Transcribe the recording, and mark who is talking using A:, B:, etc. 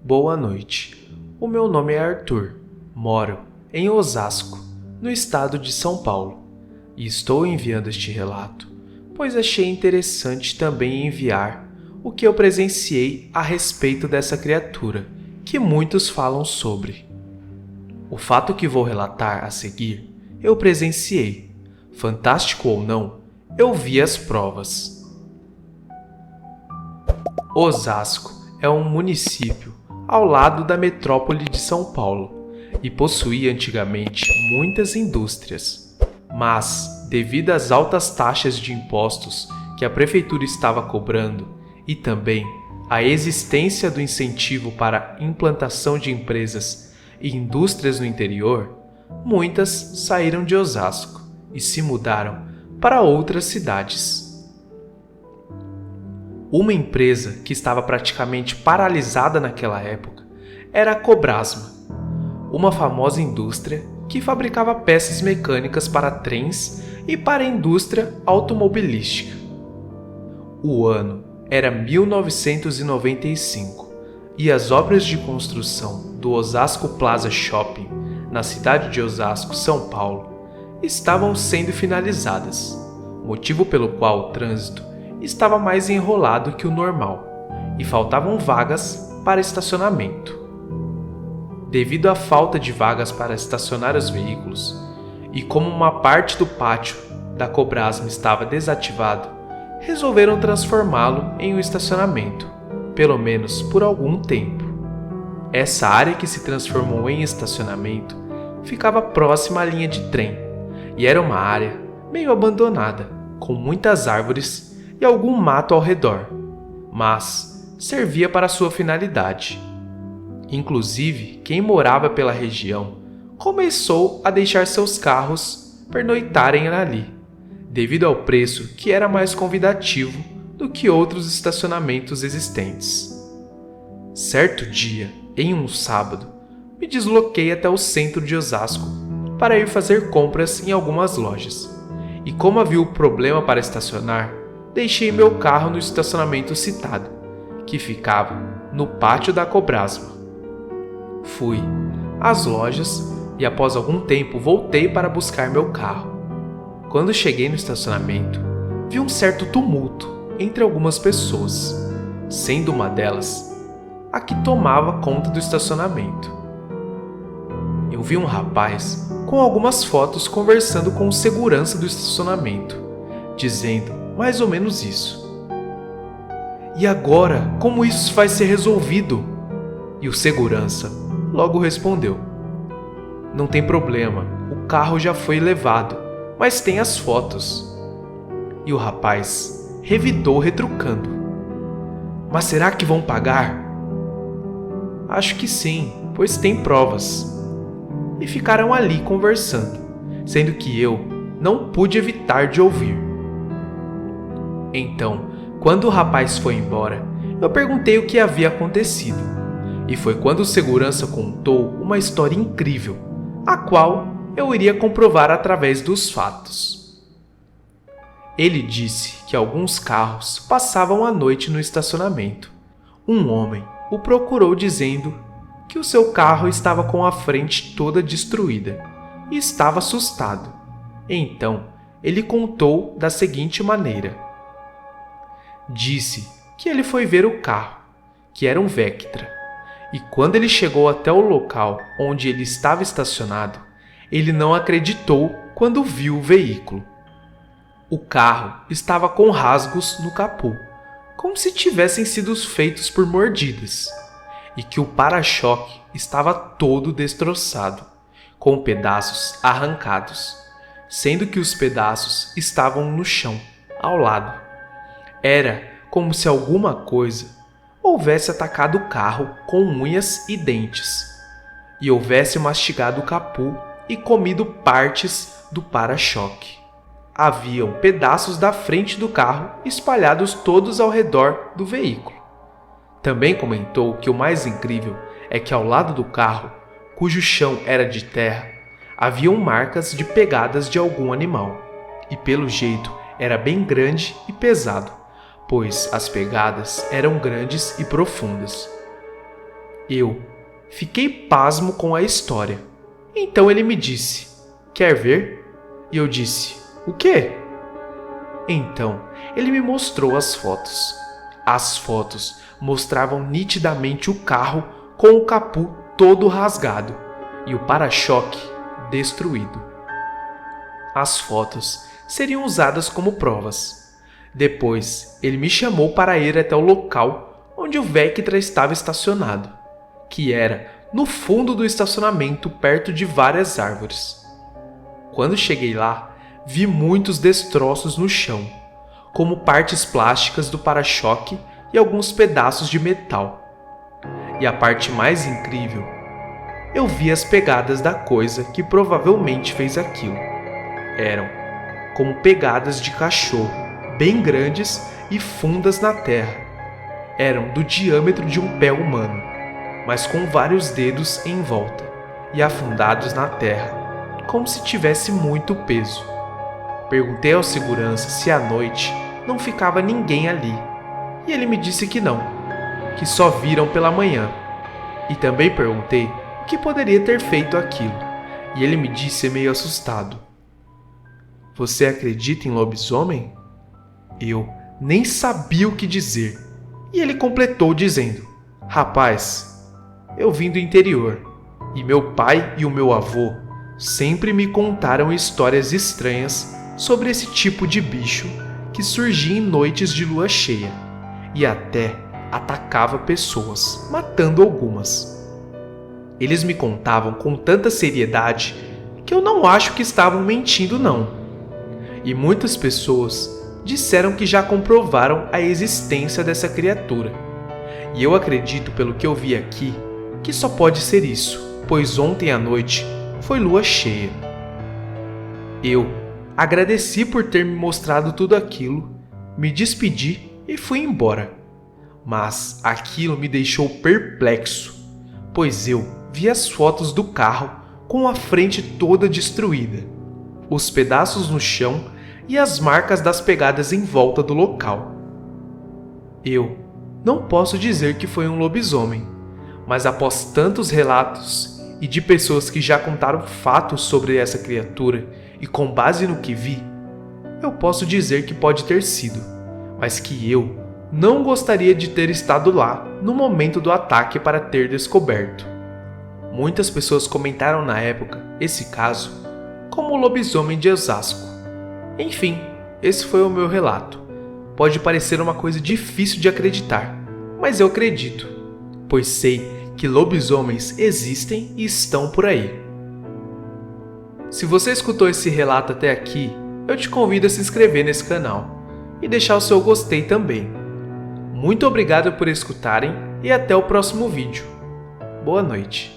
A: Boa noite. O meu nome é Arthur. Moro em Osasco, no estado de São Paulo. E estou enviando este relato, pois achei interessante também enviar o que eu presenciei a respeito dessa criatura, que muitos falam sobre. O fato que vou relatar a seguir, eu presenciei. Fantástico ou não, eu vi as provas. Osasco é um município ao lado da metrópole de São Paulo e possuía antigamente muitas indústrias. Mas, devido às altas taxas de impostos que a prefeitura estava cobrando e também à existência do incentivo para a implantação de empresas e indústrias no interior, muitas saíram de Osasco e se mudaram para outras cidades. Uma empresa que estava praticamente paralisada naquela época era a Cobrasma, uma famosa indústria que fabricava peças mecânicas para trens e para a indústria automobilística. O ano era 1995 e as obras de construção do Osasco Plaza Shopping, na cidade de Osasco, São Paulo, estavam sendo finalizadas, motivo pelo qual o trânsito estava mais enrolado que o normal e faltavam vagas para estacionamento. Devido à falta de vagas para estacionar os veículos e como uma parte do pátio da Cobrasma estava desativado, resolveram transformá-lo em um estacionamento, pelo menos por algum tempo. Essa área que se transformou em estacionamento ficava próxima à linha de trem e era uma área meio abandonada, com muitas árvores e algum mato ao redor, mas servia para sua finalidade. Inclusive, quem morava pela região começou a deixar seus carros pernoitarem ali, devido ao preço que era mais convidativo do que outros estacionamentos existentes. Certo dia, em um sábado, me desloquei até o centro de Osasco para ir fazer compras em algumas lojas, e como havia o problema para estacionar, deixei meu carro no estacionamento citado, que ficava no pátio da Cobrasma. Fui às lojas e após algum tempo voltei para buscar meu carro. Quando cheguei no estacionamento, vi um certo tumulto entre algumas pessoas, sendo uma delas a que tomava conta do estacionamento. Eu vi um rapaz com algumas fotos conversando com o segurança do estacionamento, dizendo mais ou menos isso. E agora, como isso vai ser resolvido? E o segurança logo respondeu: não tem problema, o carro já foi levado, mas tem as fotos. E o rapaz revidou retrucando: mas será que vão pagar? Acho que sim, pois tem provas. E ficaram ali conversando, sendo que eu não pude evitar de ouvir. Então, quando o rapaz foi embora, eu perguntei o que havia acontecido. E foi quando o segurança contou uma história incrível, a qual eu iria comprovar através dos fatos. Ele disse que alguns carros passavam a noite no estacionamento. Um homem o procurou dizendo que o seu carro estava com a frente toda destruída e estava assustado. Então, ele contou da seguinte maneira. Disse que ele foi ver o carro, que era um Vectra, e quando ele chegou até o local onde ele estava estacionado, ele não acreditou quando viu o veículo. O carro estava com rasgos no capô, como se tivessem sido feitos por mordidas, e que o para-choque estava todo destroçado, com pedaços arrancados, sendo que os pedaços estavam no chão, ao lado. Era como se alguma coisa houvesse atacado o carro com unhas e dentes, e houvesse mastigado o capô e comido partes do para-choque. Haviam pedaços da frente do carro espalhados todos ao redor do veículo. Também comentou que o mais incrível é que ao lado do carro, cujo chão era de terra, haviam marcas de pegadas de algum animal, e pelo jeito era bem grande e pesado, pois as pegadas eram grandes e profundas. Eu fiquei pasmo com a história. Então ele me disse: "Quer ver?" E eu disse: "O quê?" Então ele me mostrou as fotos. As fotos mostravam nitidamente o carro com o capô todo rasgado e o para-choque destruído. As fotos seriam usadas como provas. Depois, ele me chamou para ir até o local onde o Vectra estava estacionado, que era no fundo do estacionamento perto de várias árvores. Quando cheguei lá, vi muitos destroços no chão, como partes plásticas do para-choque e alguns pedaços de metal. E a parte mais incrível, eu vi as pegadas da coisa que provavelmente fez aquilo. Eram como pegadas de cachorro, bem grandes e fundas na terra. Eram do diâmetro de um pé humano, mas com vários dedos em volta e afundados na terra, como se tivesse muito peso. Perguntei ao segurança se à noite não ficava ninguém ali, e ele me disse que não, que só viram pela manhã. E também perguntei o que poderia ter feito aquilo, e ele me disse meio assustado: "Você acredita em lobisomem?" Eu nem sabia o que dizer, e ele completou dizendo: "Rapaz, eu vim do interior, e meu pai e o meu avô sempre me contaram histórias estranhas sobre esse tipo de bicho que surgia em noites de lua cheia e até atacava pessoas, matando algumas. Eles me contavam com tanta seriedade que eu não acho que estavam mentindo não. E muitas pessoas disseram que já comprovaram a existência dessa criatura. E eu acredito, pelo que eu vi aqui, que só pode ser isso, pois ontem à noite foi lua cheia." Eu agradeci por ter me mostrado tudo aquilo, me despedi e fui embora. Mas aquilo me deixou perplexo, pois eu vi as fotos do carro com a frente toda destruída, os pedaços no chão e as marcas das pegadas em volta do local. Eu não posso dizer que foi um lobisomem, mas após tantos relatos e de pessoas que já contaram fatos sobre essa criatura e com base no que vi, eu posso dizer que pode ter sido, mas que eu não gostaria de ter estado lá no momento do ataque para ter descoberto. Muitas pessoas comentaram na época esse caso como o lobisomem de Osasco. Enfim, esse foi o meu relato. Pode parecer uma coisa difícil de acreditar, mas eu acredito, pois sei que lobisomens existem e estão por aí. Se você escutou esse relato até aqui, eu te convido a se inscrever nesse canal e deixar o seu gostei também. Muito obrigado por escutarem e até o próximo vídeo. Boa noite.